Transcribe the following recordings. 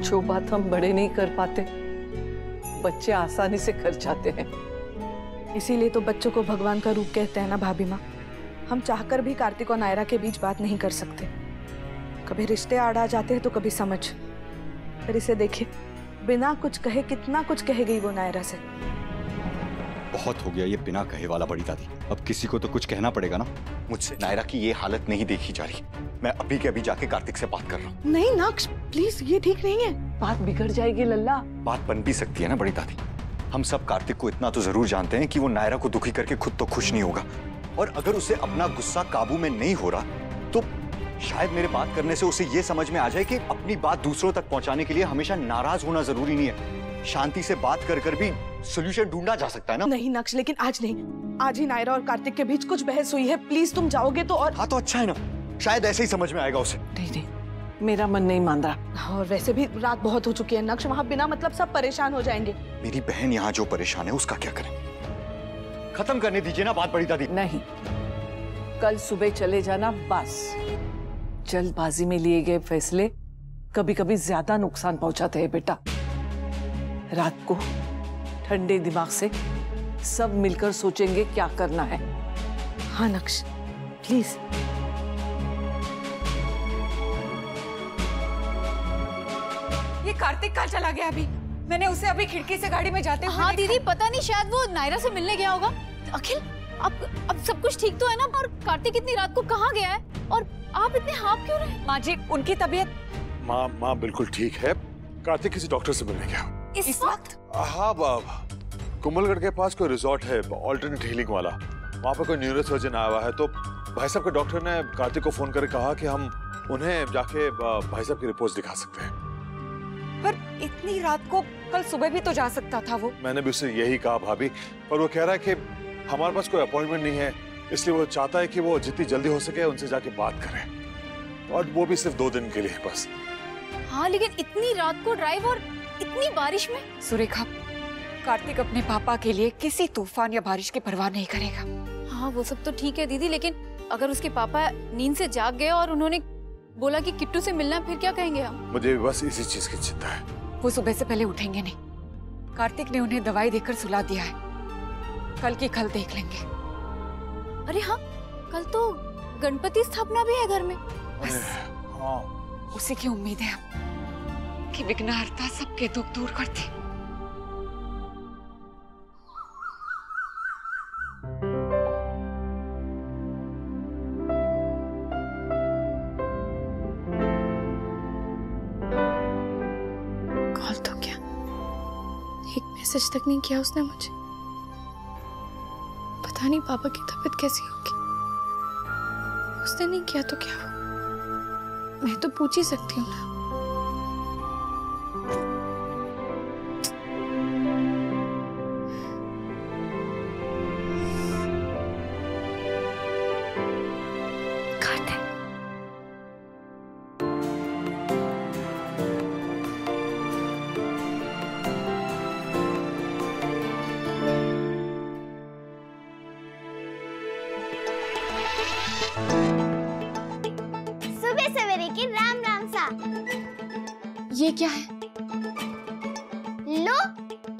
जो बात हम बड़े नहीं कर पाते, बच्चे आसानी से कर जाते हैं। इसीलिए तो बच्चों को भगवान का रूप कहते हैं ना भाभी माँ। हम चाहकर भी कार्तिक और नायरा के बीच बात नहीं कर सकते। कभी रिश्ते आड़ आ जाते हैं तो कभी समझ। फिर इसे देखिए, बिना कुछ कहे कितना कुछ कह गई वो नायरा से। बहुत हो गया ये बिना कहे वाला बड़ी दादी, अब किसी को तो कुछ कहना पड़ेगा ना। मुझसे नायरा की ये हालत नहीं देखी जा रही। मैं अभी के अभी जाके कार्तिक से बात कर रहा हूँ। नहीं नक्श, प्लीज, ये ठीक नहीं है। बात बिगड़ जाएगी लल्ला। बात बन भी सकती है ना बड़ी दादी। हम सब कार्तिक को इतना तो जरूर जानते हैं कि वो नायरा को दुखी करके खुद तो खुश नहीं होगा, और अगर उसे अपना गुस्सा काबू में नहीं हो रहा तो शायद मेरे बात करने से उसे ये समझ में आ जाए कि अपनी बात दूसरों तक पहुंचाने के लिए हमेशा नाराज होना जरूरी नहीं है। शांति से बात कर कर भी सॉल्यूशन ढूंढा जा सकता है ना। नहीं नक्श, लेकिन आज नहीं। आज ही नायरा और कार्तिक के बीच कुछ बहस हुई है। प्लीज तुम जाओगे तो। और हाँ तो अच्छा है ना, शायद ऐसे ही समझ में आएगा उसे। नहीं, मेरा मन नहीं मान रहा। और वैसे भी रात बहुत हो चुकी है नक्श, वहाँ बिना मतलब सब परेशान हो जाएंगे। मेरी बहन यहाँ जो परेशान है उसका क्या करें? खत्म करने दीजिए ना बात बड़ी दादी। नहीं, कल सुबह चले जाना बस। जल्दबाजी में लिए गए फैसले कभी कभी ज्यादा नुकसान पहुंचाते हैं बेटा। रात को ठंडे दिमाग से सब मिलकर सोचेंगे क्या करना है। हाँ नक्श, प्लीज। ये कार्तिक कहाँ चला गया? अभी मैंने उसे अभी खिड़की से गाड़ी में जाते हुए हाँ दीदी, पता नहीं, शायद वो नायरा से मिलने गया होगा। अखिल, अब सब कुछ ठीक तो है ना? और कार्तिक इतनी रात को कहाँ गया है? और आप इतने हाफ क्यों रहे? माँ जी, उनकी तबीयत। माँ बिल्कुल ठीक है। कार्तिक किसी डॉक्टर से मिलने गया इस वक्त? हाँ, कुंभलगढ़ के पास कोई रिजॉर्ट है ऑल्टरनेट हीलिंग वाला, वहाँ पर कोई न्यूरो सर्जन आया हुआ है। तो भाई साहब के डॉक्टर ने कार्तिक को फोन करके कहा कि हम उन्हें जाके भाई साहब की रिपोर्ट दिखा सकते हैं। पर इतनी रात को, कल सुबह भी तो जा सकता था वो। मैंने भी उससे यही कहा भाभी, पर वो कह रहा है कि हमारे पास कोई अपॉइंटमेंट नहीं है, इसलिए वो चाहता है कि वो जितनी जल्दी हो सके उनसे जाके बात करें, और वो भी सिर्फ 2 दिन के लिए बस। हाँ, लेकिन इतनी रात को ड्राइव और इतनी बारिश में। सुरेखा, कार्तिक अपने पापा के लिए किसी तूफान या बारिश की परवाह नहीं करेगा। हाँ वो सब तो ठीक है दीदी, लेकिन अगर उसके पापा नींद से जाग गए और उन्होंने बोला कि किट्टू से मिलना, फिर क्या कहेंगे हम? मुझे बस इसी चीज की चिंता है। वो सुबह से पहले उठेंगे नहीं। कार्तिक ने उन्हें दवाई देकर सुला दिया है। कल की कल देख लेंगे। अरे हाँ, कल तो गणपति स्थापना भी है घर में। बस हाँ, उसी की उम्मीद है कि विघ्नहर्ता सबके दुख दूर करते। कॉल तो क्या, एक मैसेज तक नहीं किया उसने मुझे। पता नहीं पापा की तबीयत कैसी होगी। उसने नहीं किया तो क्या हो, मैं तो पूछ ही सकती हूँ ना। ये क्या है? लो,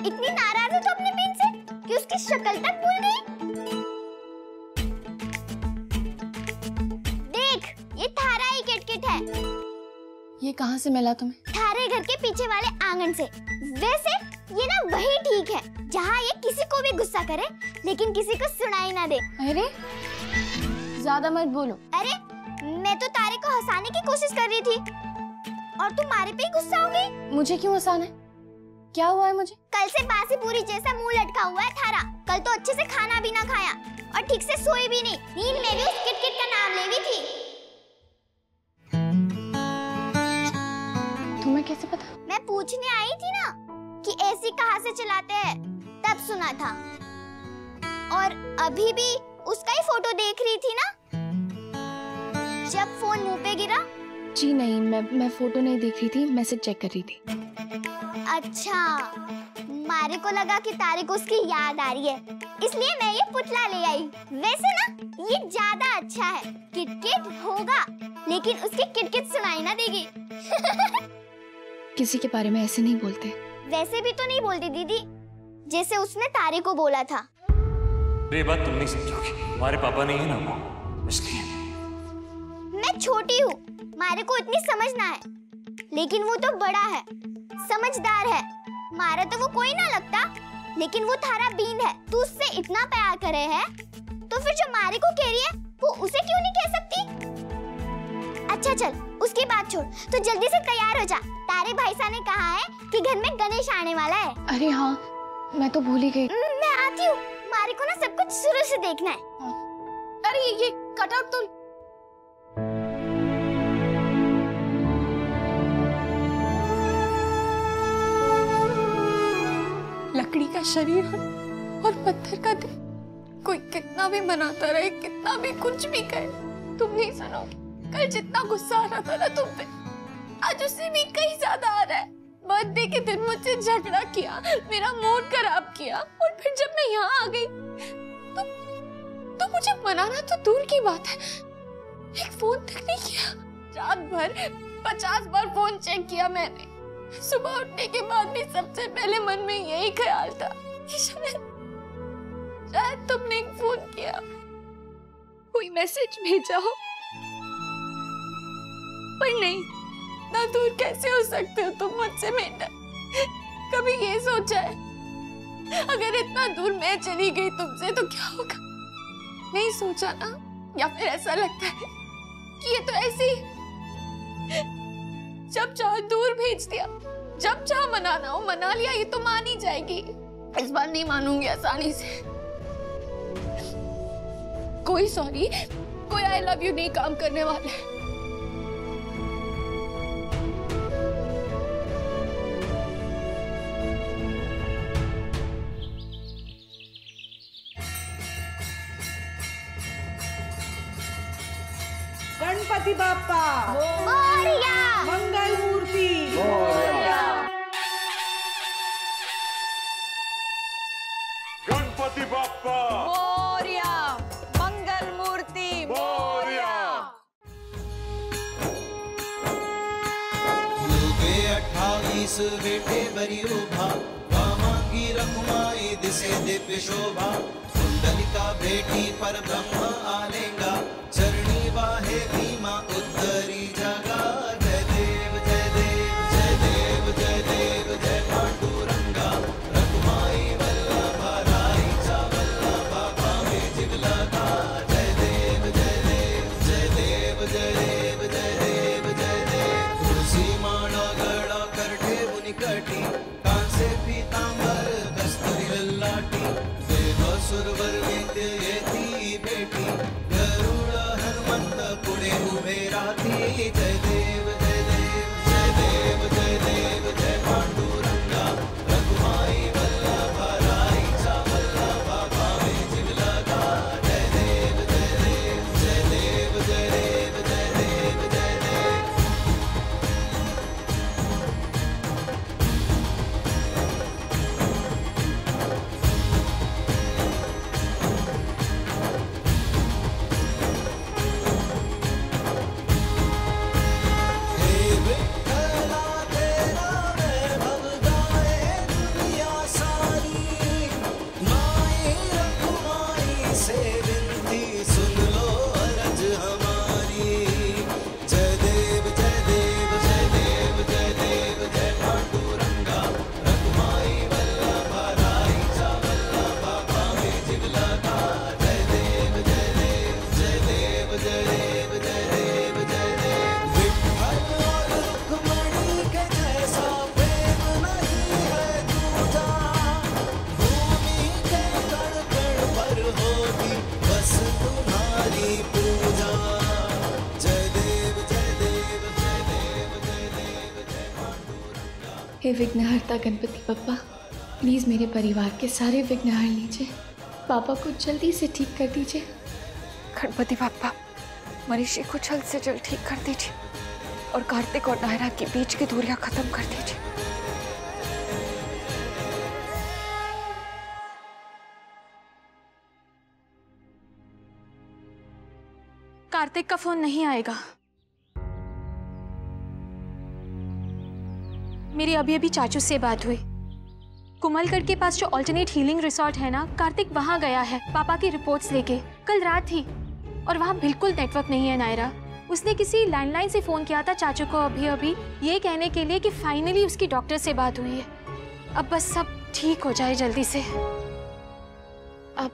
इतनी नाराज हो तो अपने पिन से कि उसकी शक्ल तक भूल गई। देख, ये थारा ही किटकिट है। ये कहाँ से मिला तुम्हें? थारे घर के पीछे वाले आंगन से। वैसे ये ना वही ठीक है जहाँ ये किसी को भी गुस्सा करे लेकिन किसी को सुनाई ना दे। अरे ज्यादा मत बोलो। अरे मैं तो तारे को हंसाने की कोशिश कर रही थी और तुम्हारे पे ही गुस्सा हो गई। मुझे क्यों हंसाना है? क्या हुआ है मुझे? कल से बासी पूरी जैसा मुंह लटका हुआ है थारा। कल तो अच्छे से खाना भी ना खाया और ठीक से सोई भी नहीं। नींद में भी उस किटकिट का नाम ले भी थी। तुम्हें कैसे पता? मैं पूछने आई थी ना कि एसी कहाँ से चलाते हैं, तब सुना था। और अभी भी उसका ही फोटो देख रही थी ना जब फोन मुंह पे गिरा। जी नहीं, मैं फोटो नहीं देख रही थी, मैसेज चेक कर रही थी। अच्छा, मारे को लगा कि तारे को उसकी याद आ रही है, इसलिए मैं ये पुतला ले आई। वैसे ना ये ज्यादा अच्छा है। किटकिट होगा लेकिन उसकी किटकिट सुनाई ना देगी। किसी के बारे में ऐसे नहीं बोलते। वैसे भी तो नहीं बोलती दीदी, जैसे उसने तारे को बोला था। ये बात तुम नहीं समझोगी, हमारे पापा नहीं है ना वो, इसलिए। मैं छोटी हूँ, मारे को इतनी समझ ना है, लेकिन वो तो बड़ा है, समझदार है। मारा तो वो कोई ना लगता, लेकिन वो थारा बीन है। तू उससे इतना प्यार करे है, तो फिर जो मारे को कह रही है वो उसे क्यों नहीं कह सकती? अच्छा चल, उसकी बात छोड़, तो जल्दी से तैयार हो जा। तारे भाई साहब ने कहा है कि घर में गणेश आने वाला है। अरे हाँ, मैं तो भूल ही गई। मैं आती हूँ, मारे को ना सब कुछ शुरू से देखना है। अरे ये कटआउट तो लकड़ी का शरीर और पत्थर का दिल, कोई कितना भी मनाता रहे, कितना भी कुछ भी कहे, तुम नहीं सुनोगे। कल जितना गुस्सा आ रहा था ना तुम पे, आज उससे भी कहीं ज्यादा आ रहा है। बर्थडे के दिन मुझसे झगड़ा किया, मेरा मूड खराब किया, और फिर जब मैं यहाँ आ गई तो मुझे मनाना तो दूर की बात है, एक फोन तक नहीं किया। रात भर 50 बार फोन चेक किया मैंने। सुबह उठने के बाद भी सबसे पहले मन में यही ख्याल था कि शायद तुमने एक फोन किया, कोई मैसेज भेजा हो, पर नहीं। ना दूर कैसे हो सकते हो तुम मुझसे बेटा? कभी ये सोचा है अगर इतना दूर मैं चली गई तुमसे तो क्या होगा? नहीं सोचा ना? या फिर ऐसा लगता है कि ये तो ऐसे ही जब चाहो दूर भेज दिया, जब चाहो मनाना हो मना लिया, ये तो मान ही जाएगी। इस बार नहीं मानूंगी आसानी से। कोई सॉरी, कोई आई लव यू नहीं काम करने वाला है। गणपति बाप्पा मोरया, मंगल मूर्ति गणपति बाप्पा मोरया, मंगल मूर्ति मोरया। युगे 28 बेटे बरी उभा, वामांगी रखुमाई दिसे दिव्य शोभा। कुंडलिका बेटी पर ब्रह्म आलेगा, चरणी वाहे भीमा उत्तरी जगा। जय देव जय देव जय देव जय देव जय पांडुरंगा। रखुमाई वल्लभा राई चा वल्लभा भावे जिवलगा। जय देव जय देव जय देव जय देव जय देव जय देव। तुलसी माळा गळा करठे मुनिकटी, कांसे पीतांबर कस्तुरी ललाटी। देव सुरवर विद्य येती बेटी, गरुड हनुमंत पुढे उभे राहती। जय देव जय देव जय देव जय देव जय पांडुरंगा। रघुमाई वल्लभा राई चा वल्लभा भावे जिवलगा। जय देव जय देव जय देव जय देव जय देव जय देव। हे विठ्ठला तेरा वैभव गाए दुनिया सारी। माई रखुमाई से विनती सुन लो अरज हमारी। जय देव जय देव जय देव जय देव जय पांडुरंगा। रखुमाई वल्लभा राई चा वल्लभा भावे जिवलगा। जय देव जय देव जय देव जय देव जय देव जय देव। विठ्ठल और रुक्मणी के जैसा प्रेम नहीं है दूजा। भूमि के कण कण पर होगी बस तुम्हारी पूजा। जय देव जय देव जय देव जय देव जय पांडुरंगा। हे विघ्नहर्ता गणपति बप्पा, प्लीज मेरे परिवार के सारे विघ्न हर लीजिए। पापा को जल्दी से ठीक कर दीजिए। गणपति बाप्पा, मनीषी को जल्द से जल्द ठीक कर दीजिए और कार्तिक और नायरा के बीच की दूरियां खत्म कर दीजिए। कार्तिक का फोन नहीं आएगा। मेरी अभी अभी चाचू से बात हुई। कुमलगढ़ के पास जो ऑल्टरनेट हीलिंग रिसोर्ट है ना, कार्तिक वहाँ गया है पापा की रिपोर्ट्स लेके। कल रात थी और वहाँ बिल्कुल नेटवर्क नहीं है नायरा। उसने किसी लैंडलाइन से फोन किया था चाचू को अभी अभी, ये कहने के लिए कि फाइनली उसकी डॉक्टर से बात हुई है। अब बस सब ठीक हो जाए जल्दी से। अब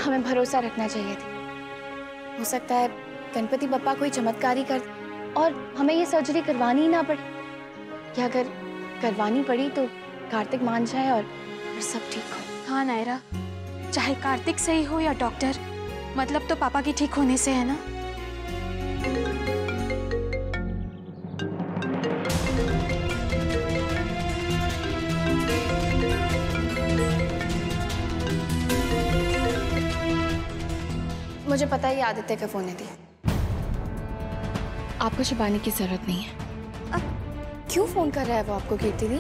हमें भरोसा रखना चाहिए था। हो सकता है गणपति बप्पा कोई चमत्कार ही कर और हमें ये सर्जरी करवानी ही ना पड़े, या अगर करवानी पड़ी तो कार्तिक मान जाए और सब ठीक हो। हाँ नायरा, चाहे कार्तिक सही हो या डॉक्टर, मतलब तो पापा के ठीक होने से है ना। मुझे पता है आदित्य का फोन है दी। आपको छुपाने की जरूरत नहीं है। अब क्यों फोन कर रहा है वो आपको कीर्ति दी?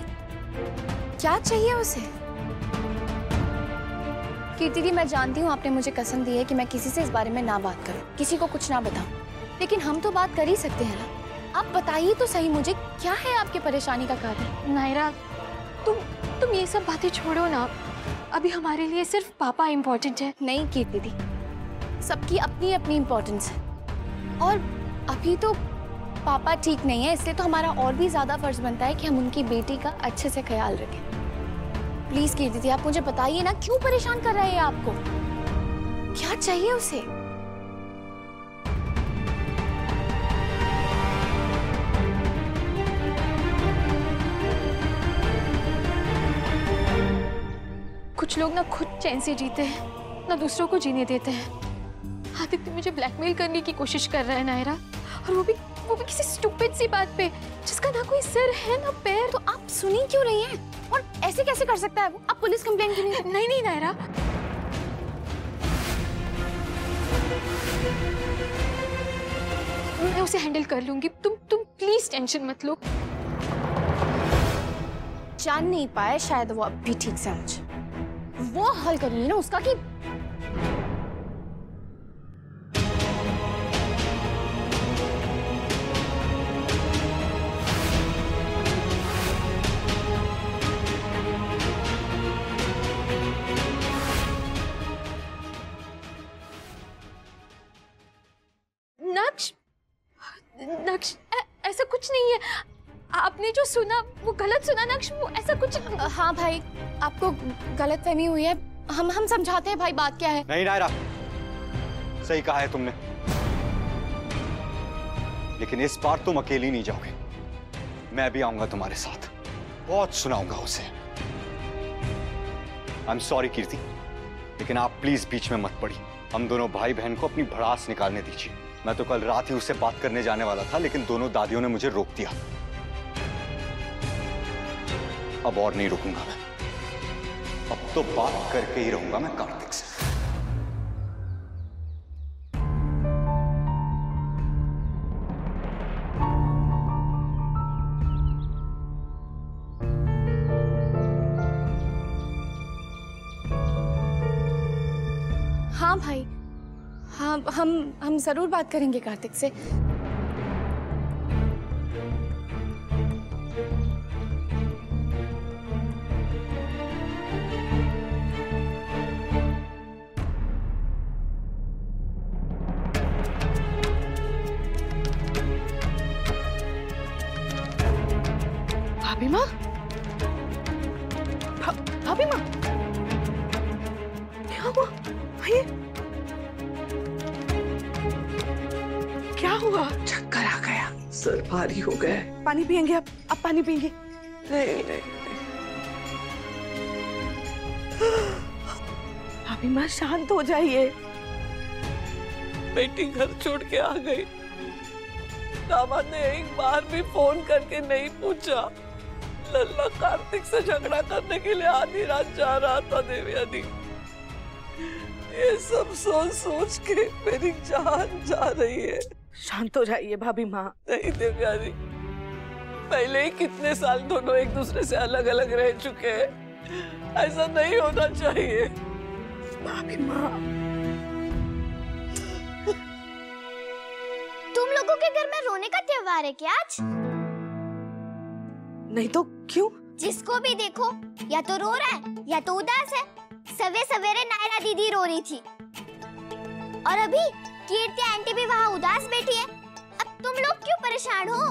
क्या चाहिए उसे? कीर्ति दी, मैं जानती हूँ आपने मुझे कसम दी है कि मैं किसी से इस बारे में ना बात करूँ, किसी को कुछ ना बताऊँ, लेकिन हम तो बात कर ही सकते हैं ना। आप बताइए तो सही मुझे, क्या है आपकी परेशानी का कारण? नायरा, तुम ये सब बातें छोड़ो ना। अभी हमारे लिए सिर्फ पापा इम्पोर्टेंट है। नहीं कीर्ति दी, सबकी अपनी अपनी इम्पोर्टेंस है और अभी तो पापा ठीक नहीं है, इसलिए तो हमारा और भी ज्यादा फर्ज बनता है कि हम उनकी बेटी का अच्छे से ख्याल रखें। प्लीज कीर्ति दी, आप मुझे बताइए ना, क्यों परेशान कर रहा है आपको? क्या चाहिए उसे? कुछ लोग ना खुद चैन से जीते हैं, ना दूसरों को जीने देते हैं। आदित्य मुझे ब्लैकमेल करने की कोशिश कर रहा है नायरा, और वो भी किसी स्टूपिड सी बात पे जिसका ना कोई सिर है ना पैर। तो आप सुनी क्यों रही हैं? और ऐसे कैसे कर सकता है वो? आप पुलिस कंप्लेंट क्यों नहीं? नहीं नायरा, मैं उसे हैंडल कर लूंगी। तुम प्लीज टेंशन मत लो। जान नहीं पाए शायद वो अब भी ठीक से मुझे, वो हल करूंगी ना उसका कि नक्श, ऐसा कुछ नहीं है। आपने जो सुना वो गलत सुना नक्श, वो ऐसा कुछ। हाँ भाई, आपको गलतफहमी हुई है। हम समझाते हैं भाई बात क्या है। नहीं नायरा, सही कहा है तुमने, लेकिन इस बार तुम अकेली नहीं जाओगे, मैं भी आऊंगा तुम्हारे साथ, बहुत सुनाऊंगा उसे। आई एम सॉरी कीर्ति, लेकिन आप प्लीज बीच में मत पड़ी। हम दोनों भाई बहन को अपनी भड़ास निकालने दीजिए। मैं तो कल रात ही उससे बात करने जाने वाला था, लेकिन दोनों दादियों ने मुझे रोक दिया। अब और नहीं रुकूंगा मैं, अब तो बात करके ही रहूंगा मैं कार्तिक से। हाँ भाई, हाँ हम जरूर बात करेंगे कार्तिक से। भाभी माँ, भाभी माँ, क्या हुआ? ये क्या हुआ? चक्कर आ गया, सर भारी हो गया। पानी पियेंगे आप पानी पियेंगे? नहीं नहीं, भाभी माँ शांत हो जाइए। बेटी घर छोड़ के आ गई, दामाद ने एक बार भी फोन करके नहीं पूछा। लल्ला कार्तिक से झगड़ा करने के लिए आधी रात जा रहा था देवयानी। ये सब सोच सोच के मेरी जान जा रही है। शांत हो जाइए भाभी माँ। नहीं देवयानी, पहले ही कितने साल दोनों एक दूसरे से अलग अलग रह चुके हैं, ऐसा नहीं होना चाहिए। भाभी माँ, तुम लोगों के घर में रोने का त्योहार है क्या आज? नहीं तो क्यों? जिसको भी देखो या तो रो रहा है या तो उदास है। सवेरे सवेरे नायरा दीदी रो रही थी और अभी कीर्ति आंटी भी वहाँ उदास बैठी है। अब तुम लोग क्यों परेशान हो?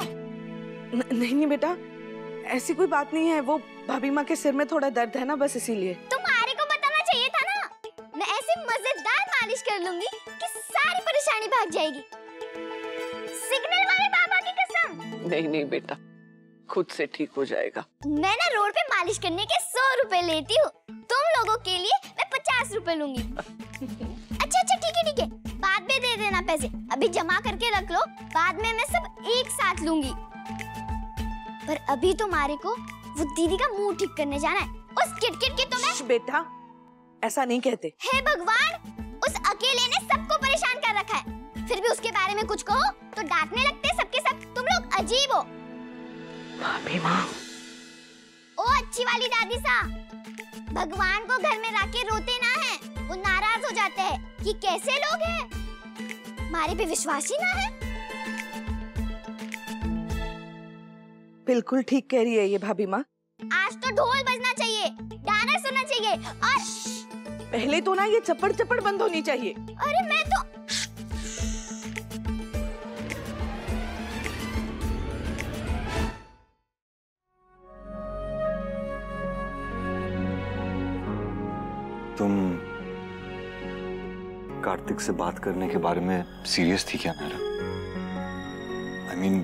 नहीं बेटा, ऐसी कोई बात नहीं है। वो भाभी माँ के सिर में थोड़ा दर्द है ना, बस इसीलिए। तुम्हारे को बताना चाहिए था ना। मैं ऐसी मजेदार मालिश कर लूंगी कि सारी परेशानी भाग जाएगी। सिग्नल वाले बाबा की कसम। नहीं नहीं बेटा, खुद से ठीक हो जाएगा। मैं ना रोड पे मालिश करने के 100 रुपए लेती हूँ। तुम लोगों के लिए मैं 50 रुपए लूंगी। अच्छा ठीक है, बाद में दे देना पैसे। अभी जमा करके रख लो, बाद में मैं सब एक साथ लूंगी। पर अभी तुम्हारे को वो दीदी का मुंह ठीक करने जाना है। उस किटकिट की तुम्हें। बेटा ऐसा नहीं कहते। हे भगवान, उस अकेले ने सबको परेशान कर रखा है। फिर भी उसके बारे में कुछ कहो तो डांटने लगते सबके सब। तुम लोग अजीब हो। भाभी माँ। ओ अच्छी वाली दादी सा, भगवान को घर में रख के रोते ना है। वो नाराज हो जाते हैं कि कैसे लोग हैं, हमारे पे विश्वास ही ना है। बिल्कुल ठीक कह रही है ये भाभी माँ। आज तो ढोल बजना चाहिए, गाना सुनना चाहिए और पहले तो ना ये चप्पड़ चप्पड़ बंद होनी चाहिए। अरे मैं तो तुम कार्तिक से बात करने के बारे में सीरियस थी क्या नायरा? I mean,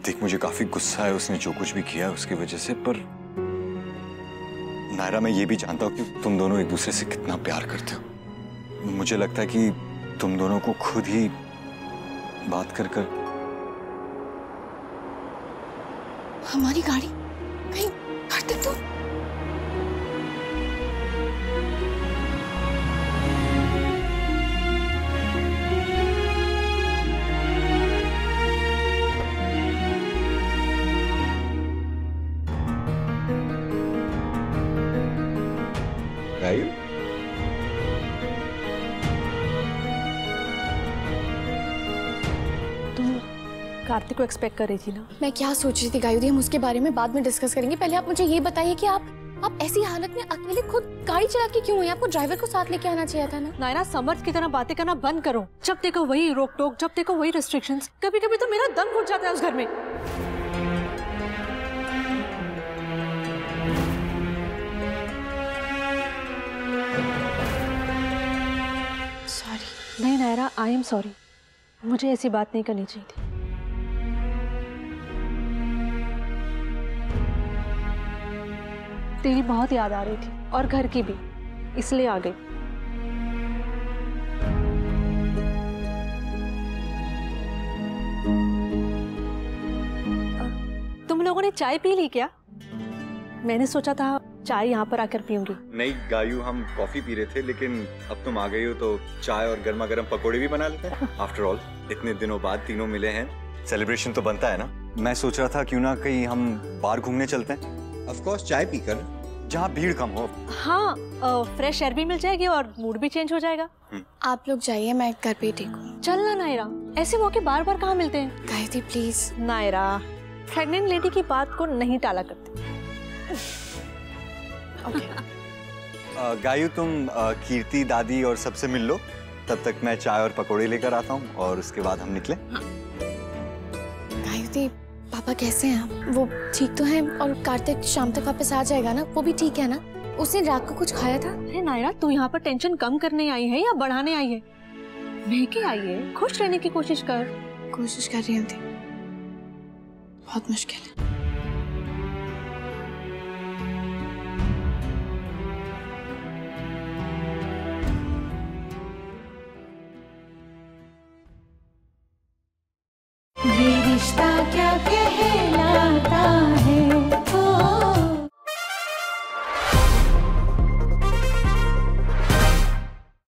देख मुझे काफी गुस्सा है उसने जो कुछ भी किया उसकी वजह से, पर नायरा मैं ये भी जानता हूँ कि तुम दोनों एक दूसरे से कितना प्यार करते हो। मुझे लगता है कि तुम दोनों को खुद ही बात कर कर। हमारी गाड़ी कहीं कार्तिक तो कार्तिक को एक्सपेक्ट कर रही थी ना। मैं क्या सोच रही थी गायु दी, हम उसके बारे में बाद में डिस्कस करेंगे। पहले आप मुझे ये बताइए कि आप ऐसी हालत में अकेले खुद गाड़ी चला के क्यों हुई? आपको ड्राइवर को साथ लेके आना चाहिए था ना। नायरा, समर्थ की तरह बातें करना बंद करो। जब देखो वही रोक टोक, जब देखो वही रेस्ट्रिक्शंस। कभी कभी तो मेरा दम घुट जाता है उस घर में। सॉरी। नहीं नायरा, आई एम सॉरी। मुझे ऐसी बात नहीं करनी चाहिए थी। तेरी बहुत याद आ रही थी और घर की भी, इसलिए आ गई। तुम लोगों ने चाय पी ली क्या? मैंने सोचा था चाय यहाँ पर आकर पीऊंगी। नहीं गायू, हम कॉफी पी रहे थे, लेकिन अब तुम आ गई हो तो चाय और गर्मा गर्म पकौड़े भी बना लेते हैं। आफ्टर ऑल इतने दिनों बाद तीनों मिले हैं, सेलिब्रेशन तो बनता है ना। मैं सोच रहा था क्यों ना कहीं हम बाहर घूमने चलते हैं। ऑफ कोर्स चाय पीकर, जहाँ भीड़ कम हो। हाँ, फ्रेश एयर भी मिल जाएगी और मूड भी चेंज हो जाएगा। आप लोग जाइए, मैं घर पे ठीक हूँ। चलना नायरा, ऐसे मौके बार बार कहाँ मिलते हैं? गायु दी प्लीज। नायरा, प्रेग्नेंट लेडी की बात को नहीं टाला करते। गायू, तुम कीर्ति दादी और सबसे मिल लो, तब तक मैं चाय और पकोड़े लेकर आता हूँ और उसके बाद हम निकले। गायु दी, पापा कैसे हैं? वो ठीक तो हैं और कार्तिक शाम तक वापस आ जाएगा ना? वो भी ठीक है ना? उसने रात को कुछ खाया था? अरे नायरा, तू यहाँ पर टेंशन कम करने आई है या बढ़ाने आई है? लेके आई है, खुश रहने की कोशिश कर। कोशिश कर रही थी, बहुत मुश्किल है। ये रिश्ता क्या कहलाता